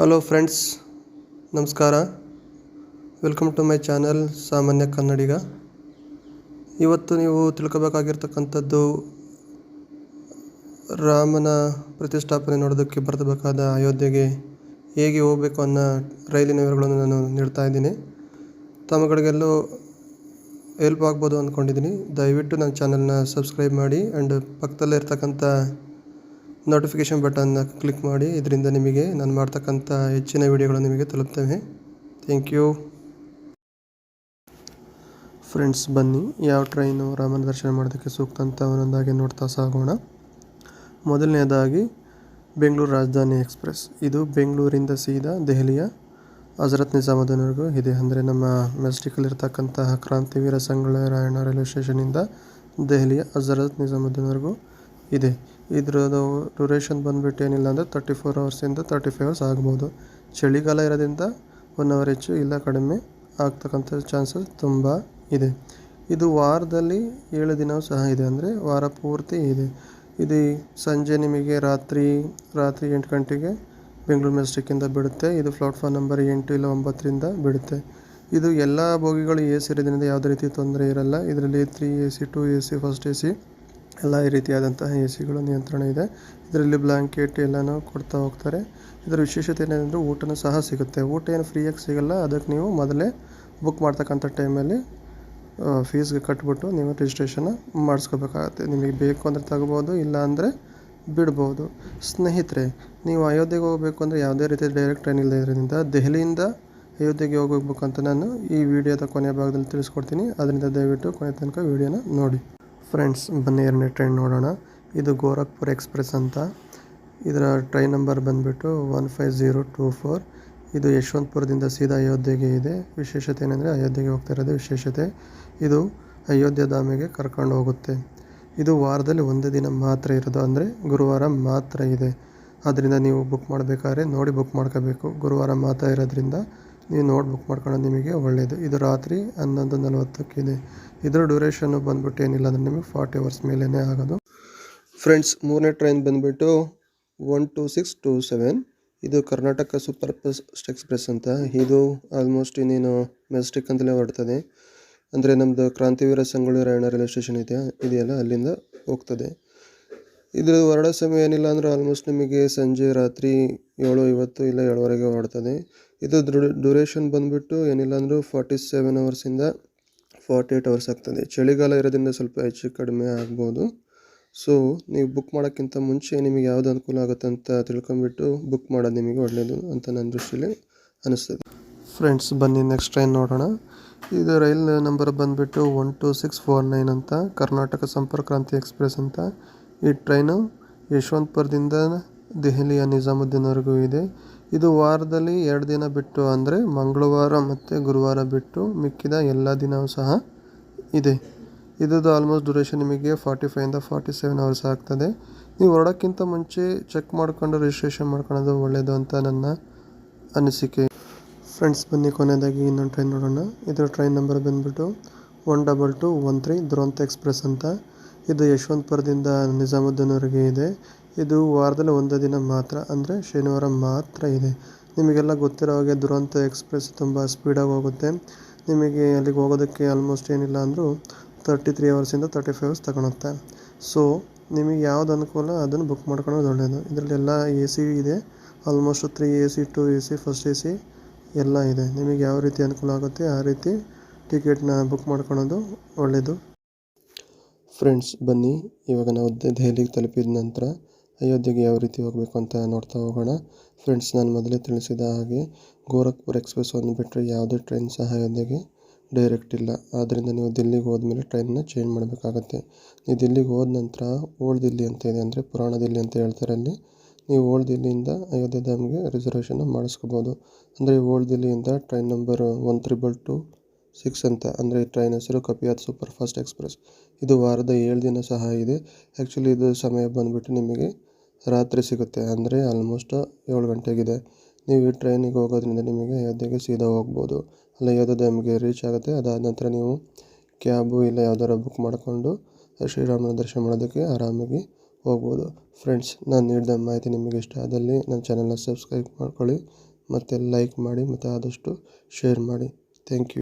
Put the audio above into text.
Hello friends, ನಮಸ್ಕಾರ. Welcome to my channel ಸಾಮಾನ್ಯ ಕನ್ನಡಿಗ. ಇವತ್ತು ನೀವು ತಿಳ್ಕೊಬೇಕಾಗಿರ್ತಕ್ಕಂಥದ್ದು ರಾಮನ ಪ್ರತಿಷ್ಠಾಪನೆ ನೋಡೋದಕ್ಕೆ ಬರಬೇಕಾದ ಅಯೋಧ್ಯೆಗೆ ಹೇಗೆ ಹೋಗಬೇಕು ಅನ್ನೋ ರೈಲಿನ ವಿವರಗಳನ್ನು ನಾನು ನೀಡ್ತಾ ಇದ್ದೀನಿ. ತಮ್ಮಗಳಿಗೆಲ್ಲೂ ಹೆಲ್ಪ್ ಆಗ್ಬೋದು ಅಂದ್ಕೊಂಡಿದ್ದೀನಿ. ದಯವಿಟ್ಟು ನನ್ನ ಚಾನಲ್ನ ಸಬ್ಸ್ಕ್ರೈಬ್ ಮಾಡಿ ಆ್ಯಂಡ್ ಪಕ್ಕದಲ್ಲೇ ಇರ್ತಕ್ಕಂಥ ನೋಟಿಫಿಕೇಷನ್ ಬಟನ್ನ ಕ್ಲಿಕ್ ಮಾಡಿ. ಇದರಿಂದ ನಿಮಗೆ ನಾನು ಮಾಡ್ತಕ್ಕಂಥ ಹೆಚ್ಚಿನ ವಿಡಿಯೋಗಳು ನಿಮಗೆ ತಲುಪ್ತವೆ. Thank you. ಫ್ರೆಂಡ್ಸ್, ಬನ್ನಿ ಯಾವ ಟ್ರೈನು ರಾಮನ ದರ್ಶನ ಮಾಡೋದಕ್ಕೆ ಸೂಕ್ತ ಅಂತ ಒಂದೊಂದಾಗಿ ನೋಡ್ತಾ ಸಾಗೋಣ. ಮೊದಲನೇದಾಗಿ ಬೆಂಗಳೂರು ರಾಜಧಾನಿ ಎಕ್ಸ್ಪ್ರೆಸ್. ಇದು ಬೆಂಗಳೂರಿಂದ ಸೀದಾ ದೆಹಲಿಯ ಹಜರತ್ ನಿಜಾಮುದ್ದೀನ್ವರೆಗೂ ಇದೆ. ಅಂದರೆ ನಮ್ಮ ಮೆಜೆಸ್ಟಿಕಲ್ಲಿರ್ತಕ್ಕಂತಹ ಕ್ರಾಂತಿವೀರ ಸಂಗೊಳ್ಳಿ ರಾಯಣ್ಣ ರೈಲ್ವೆ ಸ್ಟೇಷನಿಂದ ದೆಹಲಿಯ ಹಜರತ್ ನಿಜಾಮುದ್ದೀನ್ವರೆಗೂ ಇದೆ. ಇದರದ್ದು ಡ್ಯೂರೇಷನ್ ಬಂದುಬಿಟ್ಟು ಏನಿಲ್ಲ ಅಂದರೆ 34 ಅವರ್ಸಿಂದ 35 ಅವರ್ಸ್ ಆಗ್ಬೋದು. ಚಳಿಗಾಲ ಇರೋದ್ರಿಂದ 1 ಅವರ್ ಹೆಚ್ಚು ಇಲ್ಲ ಕಡಿಮೆ ಆಗ್ತಕ್ಕಂಥ ಚಾನ್ಸಸ್ ತುಂಬ ಇದೆ. ಇದು ವಾರದಲ್ಲಿ 7 ದಿನವೂ ಸಹ ಇದೆ, ಅಂದರೆ ವಾರ ಪೂರ್ತಿ ಇದೆ. ಇದು ಸಂಜೆ ನಿಮಗೆ ರಾತ್ರಿ 8 ಗಂಟೆಗೆ ಬೆಂಗಳೂರು ಮೆಜೆಸ್ಟಿಕ್ಕಿಂದ ಬಿಡುತ್ತೆ. ಇದು ಪ್ಲಾಟ್ಫಾರ್ಮ್ ನಂಬರ್ 8 ಇಲ್ಲ 9ರಿಂದ ಬಿಡುತ್ತೆ. ಇದು ಎಲ್ಲ ಬೋಗಿಗಳು AC ಇರೋದ್ರಿಂದ ಯಾವುದೇ ರೀತಿ ತೊಂದರೆ ಇರಲ್ಲ. ಇದರಲ್ಲಿ 3 AC 2 AC ಫಸ್ಟ್ AC ಎಲ್ಲ ಈ ರೀತಿಯಾದಂತಹ ACಗಳು ನಿಯಂತ್ರಣ ಇದೆ. ಇದರಲ್ಲಿ ಬ್ಲ್ಯಾಂಕೆಟ್ ಎಲ್ಲನೂ ಕೊಡ್ತಾ ಹೋಗ್ತಾರೆ. ಇದರ ವಿಶೇಷತೆ ಏನೆಂದರೆ ಊಟನೂ ಸಹ ಸಿಗುತ್ತೆ. ಊಟ ಏನು ಫ್ರೀಯಾಗಿ ಸಿಗಲ್ಲ, ಅದಕ್ಕೆ ನೀವು ಮೊದಲೇ ಬುಕ್ ಮಾಡ್ತಕ್ಕಂಥ ಟೈಮಲ್ಲಿ ಫೀಸ್ಗೆ ಕಟ್ಬಿಟ್ಟು ನೀವು ರಿಜಿಸ್ಟ್ರೇಷನ್ನ ಮಾಡಿಸ್ಕೋಬೇಕಾಗತ್ತೆ. ನಿಮಗೆ ಬೇಕು ಅಂದರೆ ತಗೋಬೋದು, ಇಲ್ಲ ಅಂದರೆ ಬಿಡ್ಬೋದು. ಸ್ನೇಹಿತರೆ, ನೀವು ಅಯೋಧ್ಯೆಗೆ ಹೋಗಬೇಕು ಅಂದರೆ ಯಾವುದೇ ರೀತಿ ಡೈರೆಕ್ಟ್ ಟ್ರೈನ್ ಇಲ್ಲದ್ರಿಂದ ದೆಹಲಿಯಿಂದ ಅಯೋಧ್ಯೆಗೆ ಹೋಗಬೇಕು ಅಂತ ನಾನು ಈ ವಿಡಿಯೋದ ಕೊನೆಯ ಭಾಗದಲ್ಲಿ ತಿಳಿಸ್ಕೊಡ್ತೀನಿ. ಅದರಿಂದ ದಯವಿಟ್ಟು ಕೊನೆ ತನಕ ವಿಡಿಯೋನ ನೋಡಿ. ಫ್ರೆಂಡ್ಸ್, ಬನ್ನಿ ಎರಡನೇ ಟ್ರೈನ್ ನೋಡೋಣ. ಇದು ಗೋರಖ್ಪುರ್ ಎಕ್ಸ್ಪ್ರೆಸ್ ಅಂತ. ಇದರ ಟ್ರೈನ್ ನಂಬರ್ ಬಂದುಬಿಟ್ಟು 15024. ಇದು ಯಶವಂತಪುರದಿಂದ ಸೀದಾ ಅಯೋಧ್ಯೆಗೆ ಇದೆ. ವಿಶೇಷತೆ ಏನಂದರೆ ಅಯೋಧ್ಯೆಗೆ ಹೋಗ್ತಾ ಇರೋದೇ ವಿಶೇಷತೆ. ಇದು ಅಯೋಧ್ಯೆ ಧಾಮಿಗೆ ಕರ್ಕೊಂಡು ಹೋಗುತ್ತೆ. ಇದು ವಾರದಲ್ಲಿ 1 ದಿನ ಮಾತ್ರ ಇರೋದು, ಅಂದರೆ ಗುರುವಾರ ಮಾತ್ರ ಇದೆ. ಆದ್ದರಿಂದ ನೀವು ಬುಕ್ ಮಾಡಬೇಕಾದ್ರೆ ನೋಡಿ ಬುಕ್ ಮಾಡ್ಕೋಬೇಕು. ಗುರುವಾರ ಮಾತ್ರ ಇರೋದ್ರಿಂದ ನೀವು ನೋಡಿ ಬುಕ್ ಮಾಡ್ಕೊಳ್ಳೋದು ನಿಮಗೆ ಒಳ್ಳೆಯದು. ಇದು ರಾತ್ರಿ 11:40 ಇದರ ಡ್ಯೂರೇಷನ್ನು ಬಂದುಬಿಟ್ಟು ಏನಿಲ್ಲ ಅಂದರೆ ನಿಮಗೆ 40 ಅವರ್ಸ್ ಮೇಲೇ ಆಗೋದು. ಫ್ರೆಂಡ್ಸ್, ಮೂರನೇ ಟ್ರೈನ್ ಬಂದುಬಿಟ್ಟು 12627. ಇದು ಕರ್ನಾಟಕ ಸೂಪರ್ ಫಾಸ್ಟ್ ಎಕ್ಸ್ಪ್ರೆಸ್ ಅಂತ. ಇದು ಆಲ್ಮೋಸ್ಟ್ ಇನ್ನೇನು ಮೆಜೆಸ್ಟಿಕ್ ಅಂತಲೇ ಹೊರಡ್ತದೆ. ಅಂದರೆ ನಮ್ಮದು ಕ್ರಾಂತಿವೀರ ಸಂಗೊಳ್ಳಿ ರಾಯಣ್ಣ ರೈಲ್ವೆ ಸ್ಟೇಷನ್ ಇದೆಯಲ್ಲ, ಅಲ್ಲಿಂದ ಹೋಗ್ತದೆ. ಇದರ ಹೊರಡೋ ಸಮಯ ಏನಿಲ್ಲ ಅಂದರೆ ಆಲ್ಮೋಸ್ಟ್ ನಿಮಗೆ ಸಂಜೆ ರಾತ್ರಿ 7:50 ಇಲ್ಲ 7:00ವರೆಗೆ ಹೊರಡ್ತದೆ. ಇದು ಡ್ಯೂರೇಷನ್ ಬಂದುಬಿಟ್ಟು ಏನಿಲ್ಲ ಅಂದರೂ 47 ಅವರ್ಸಿಂದ 48 ಅವರ್ಸ್ ಆಗ್ತದೆ. ಚಳಿಗಾಲ ಇರೋದ್ರಿಂದ ಸ್ವಲ್ಪ ಹೆಚ್ಚು ಕಡಿಮೆ ಆಗ್ಬೋದು. ಸೊ ನೀವು ಬುಕ್ ಮಾಡೋಕ್ಕಿಂತ ಮುಂಚೆ ನಿಮಗೆ ಯಾವುದು ಅನುಕೂಲ ಆಗುತ್ತೆ ಅಂತ ತಿಳ್ಕೊಂಬಿಟ್ಟು ಬುಕ್ ಮಾಡೋದು ನಿಮಗೆ ಒಳ್ಳೆಯದು ಅಂತ ನನ್ನ ದೃಷ್ಟಿಯಲ್ಲಿ ಅನ್ನಿಸ್ತದೆ. ಫ್ರೆಂಡ್ಸ್, ಬನ್ನಿ ನೆಕ್ಸ್ಟ್ ಟ್ರೈನ್ ನೋಡೋಣ. ಇದು ರೈಲ್ ನಂಬರ್ ಬಂದುಬಿಟ್ಟು 12649 ಅಂತ. ಕರ್ನಾಟಕ ಸಂಪರ್ಕ ಕ್ರಾಂತಿ ಎಕ್ಸ್ಪ್ರೆಸ್ ಅಂತ. ಈ ಟ್ರೈನು ಯಶವಂತಪುರದಿಂದ ದೆಹಲಿಯ ನಿಜಾಮುದ್ದೀನ್ವರೆಗೂ ಇದೆ. ಇದು ವಾರದಲ್ಲಿ 2 ದಿನ ಬಿಟ್ಟು, ಅಂದರೆ ಮಂಗಳವಾರ ಮತ್ತು ಗುರುವಾರ ಬಿಟ್ಟು ಮಿಕ್ಕಿದ ಎಲ್ಲ ದಿನವೂ ಸಹ ಇದೆ. ಇದ್ರದ್ದು ಆಲ್ಮೋಸ್ಟ್ ಡ್ಯೂರೇಷನ್ ನಿಮಗೆ 45 ಇಂದ 47 ಅವರ್ಸ್ ಆಗ್ತದೆ. ನೀವು ಹೊರಡೋಕ್ಕಿಂತ ಮುಂಚೆ ಚೆಕ್ ಮಾಡ್ಕೊಂಡು ರಿಜಿಸ್ಟ್ರೇಷನ್ ಮಾಡ್ಕೊಳ್ಳೋದು ಒಳ್ಳೆಯದು ಅಂತ ನನ್ನ ಅನಿಸಿಕೆ. ಫ್ರೆಂಡ್ಸ್, ಬನ್ನಿ ಕೊನೆಯದಾಗಿ ಇನ್ನೊಂದು ಟ್ರೈನ್ ನೋಡೋಣ. ಇದರ ಟ್ರೈನ್ ನಂಬರ್ ಬಂದುಬಿಟ್ಟು 12213 ದುರಂತ ಎಕ್ಸ್ಪ್ರೆಸ್ ಅಂತ. ಇದು ಯಶವಂತಪುರದಿಂದ ನಿಜಾಮುದ್ದೀನ್ವರೆಗೆ ಇದೆ. ಇದು ವಾರದಲ್ಲಿ 1 ದಿನ ಮಾತ್ರ, ಅಂದರೆ ಶನಿವಾರ ಮಾತ್ರ ಇದೆ. ನಿಮಗೆಲ್ಲ ಗೊತ್ತಿರೋ ಹಾಗೆ ದುರಂತ ಎಕ್ಸ್ಪ್ರೆಸ್ ತುಂಬ ಸ್ಪೀಡಾಗಿ ಹೋಗುತ್ತೆ. ನಿಮಗೆ ಅಲ್ಲಿಗೆ ಹೋಗೋದಕ್ಕೆ ಆಲ್ಮೋಸ್ಟ್ ಏನಿಲ್ಲ ಅಂದರೂ 33 ಅವರ್ಸಿಂದ 35 ಅವರ್ಸ್ ತಗೊಳುತ್ತೆ. ಸೊ ನಿಮಗೆ ಯಾವ್ದು ಅನುಕೂಲ ಅದನ್ನು ಬುಕ್ ಮಾಡ್ಕೊಳ್ಳೋದು ಒಳ್ಳೆಯದು. ಇದರಲ್ಲಿ ಎಲ್ಲ AC ಇದೆ. Almost 3 AC 2 AC first AC ಎಲ್ಲ ಇದೆ. ನಿಮಗೆ ಯಾವ ರೀತಿ ಅನುಕೂಲ ಆಗುತ್ತೆ ಆ ರೀತಿ ಟಿಕೆಟ್ನ ಬುಕ್ ಮಾಡ್ಕೊಳ್ಳೋದು ಒಳ್ಳೆಯದು. ಫ್ರೆಂಡ್ಸ್, ಬನ್ನಿ ಇವಾಗ ನಾವು ದೆಹಲಿಗೆ ತಲುಪಿದ ನಂತರ ಅಯೋಧ್ಯೆಗೆ ಯಾವ ರೀತಿ ಹೋಗಬೇಕು ಅಂತ ನೋಡ್ತಾ ಹೋಗೋಣ. ಫ್ರೆಂಡ್ಸ್, ನಾನು ಮೊದಲೇ ತಿಳಿಸಿದ ಹಾಗೆ ಗೋರಖ್ಪುರ್ ಎಕ್ಸ್ಪ್ರೆಸ್ ಒಂದು ಬಿಟ್ಟರೆ ಯಾವುದೇ ಟ್ರೈನ್ ಸಹ ಅಯೋಧ್ಯೆಗೆ ಡೈರೆಕ್ಟ್ ಇಲ್ಲ. ಆದ್ದರಿಂದ ನೀವು ದಿಲ್ಲಿಗೆ ಹೋದ್ಮೇಲೆ ಟ್ರೈನನ್ನ ಚೇಂಜ್ ಮಾಡಬೇಕಾಗತ್ತೆ. ನೀವು ದಿಲ್ಲಿಗೆ ಹೋದ ನಂತರ ಓಲ್ಡ್ ದಿಲ್ಲಿ ಅಂತ ಇದೆ, ಅಂದರೆ ಪುರಾಣ ದಿಲ್ಲಿ ಅಂತ ಹೇಳ್ತಾರೆ. ಅಲ್ಲಿ ನೀವು ಓಲ್ಡ್ ದಿಲ್ಲಿಯಿಂದ ಅಯೋಧ್ಯೆ ಧಾಮ್ಗೆ ರಿಸರ್ವೇಷನ್ನ ಮಾಡಿಸ್ಕೋಬೋದು. ಅಂದರೆ ಓಲ್ಡ್ ದಿಲ್ಲಿಯಿಂದ ಟ್ರೈನ್ ನಂಬರ್ 13226 ಅಂತ, ಅಂದರೆ ಈ ಟ್ರೈನ್ ಹೆಸರು ಕಪಿಯಾತ್ ಸೂಪರ್ ಫಾಸ್ಟ್ ಎಕ್ಸ್ಪ್ರೆಸ್. ಇದು ವಾರದ 7 ದಿನ ಸಹ ಇದೆ. ಆ್ಯಕ್ಚುಲಿ ಇದು ಸಮಯ ಬಂದುಬಿಟ್ಟು ನಿಮಗೆ ರಾತ್ರಿ ಸಿಗುತ್ತೆ, ಅಂದರೆ ಆಲ್ಮೋಸ್ಟ್ 7 ಗಂಟೆಗಿದೆ. ನೀವು ಈ ಟ್ರೈನಿಗೆ ಹೋಗೋದ್ರಿಂದ ನಿಮಗೆ ಅಯೋಧ್ಯೆಗೆ ಸೀದಾ ಹೋಗ್ಬೋದು. ಅಲ್ಲಿ ಅಯೋಧ್ಯೆ ಧಾಮ್ಗೆ ರೀಚ್ ಆಗುತ್ತೆ. ಅದಾದ ನಂತರ ನೀವು ಕ್ಯಾಬು ಇಲ್ಲ ಯಾವ್ದಾರು ಬುಕ್ ಮಾಡಿಕೊಂಡು ಶ್ರೀರಾಮನ ದರ್ಶನ ಮಾಡೋದಕ್ಕೆ ಆರಾಮಾಗಿ ಹೋಗ್ಬೋದು. ಫ್ರೆಂಡ್ಸ್, ನಾನು ನೀಡಿದ ಮಾಹಿತಿ ನಿಮಗೆ ಇಷ್ಟ ಆದಲ್ಲಿ ನನ್ನ ಚಾನಲ್ನ ಸಬ್ಸ್ಕ್ರೈಬ್ ಮಾಡ್ಕೊಳ್ಳಿ. ಮತ್ತು ಲೈಕ್ ಮಾಡಿ ಮತ್ತು ಆದಷ್ಟು ಶೇರ್ ಮಾಡಿ. Thank you.